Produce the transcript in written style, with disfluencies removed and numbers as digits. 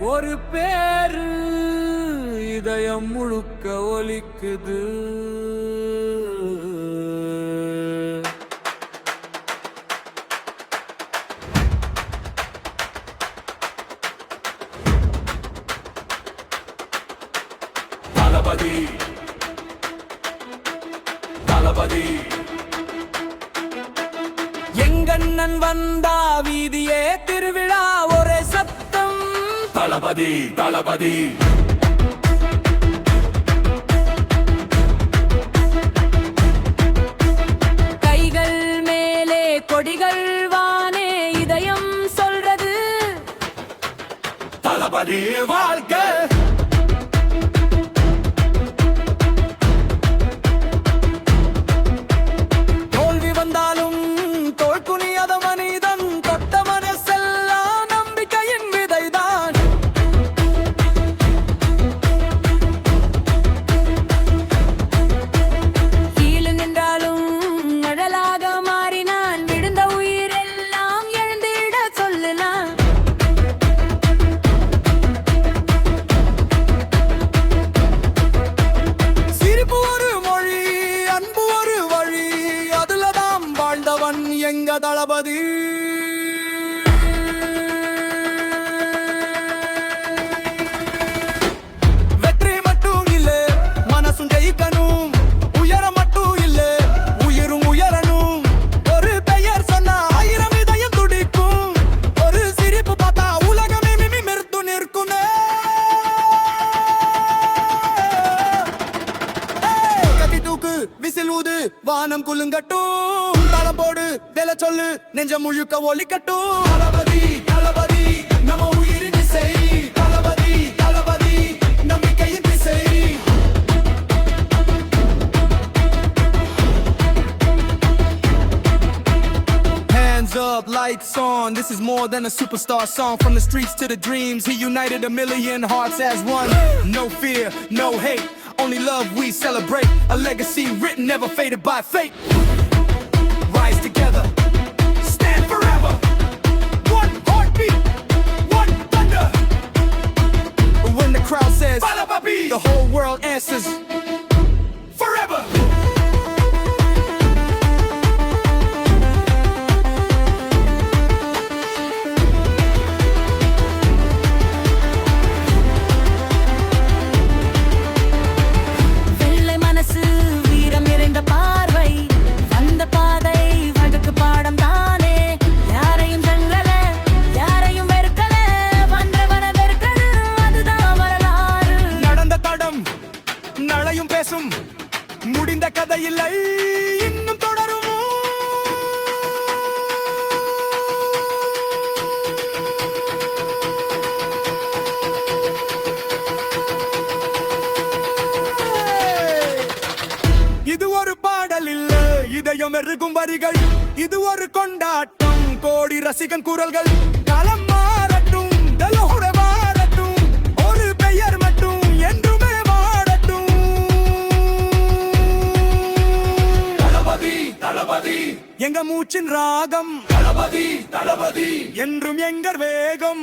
ஒரு பேரு இதயம் முழுக்க ஒலிக்குது. தளபதி தளபதி எங்கண்ணன் வந்தா வீதியே திருவிழா ஒரே சத்தம். தளபதி தளபதி கைகள் மேலே கொடிகள் வானே இதயம் சொல்றது தளபதி வாழ்க. எங்க தளபதி வெற்றி மட்டும் இல்ல மனசும் ஜெயிக்கணும். உயரம் மட்டும் இல்ல உயிரும் உயரணும். ஒரு பெயர் சொன்னா 1000 இதயம் துடிக்கும். ஒரு சிரிப்பு பார்த்தா உலகமே மிமிர்த்து நிற்கும். கட்டி தூக்கு விசில் ஊது வானம் குலுங்கட்டும். தளம் போடு வேலை சொல்லு நெஞ்சம் முழுக்க ஒலிக்கட்டும். தளபதி தளபதி நம்ம உயிரின் திசை. தளபதி தளபதி நம்பிக்கையின் திசை. Hands up, lights on. This is more than a superstar song. From the streets to the dreams, he united a million hearts as one. No fear, no hate, only love we celebrate. A legacy written, never faded by fate. Rise together, stand forever. One heartbeat, one thunder. When the crowd says, Balababi, the whole world answers, forever. முடிந்த கதை இல்லை இன்னும் தொடரும். இது ஒரு பாடல் இல்ல இதயம் எருகும் வரிகள். இது ஒரு கொண்டாட்டம் கோடி ரசிகன் குரல்கள். களம் மாறட்டும் மாறட்டும் ஒரு பெயர் மட்டும் என்றுமே எங்க மூச்சின் ராகம். தளபதி தளபதி என்றும் எங்கர் வேகம்.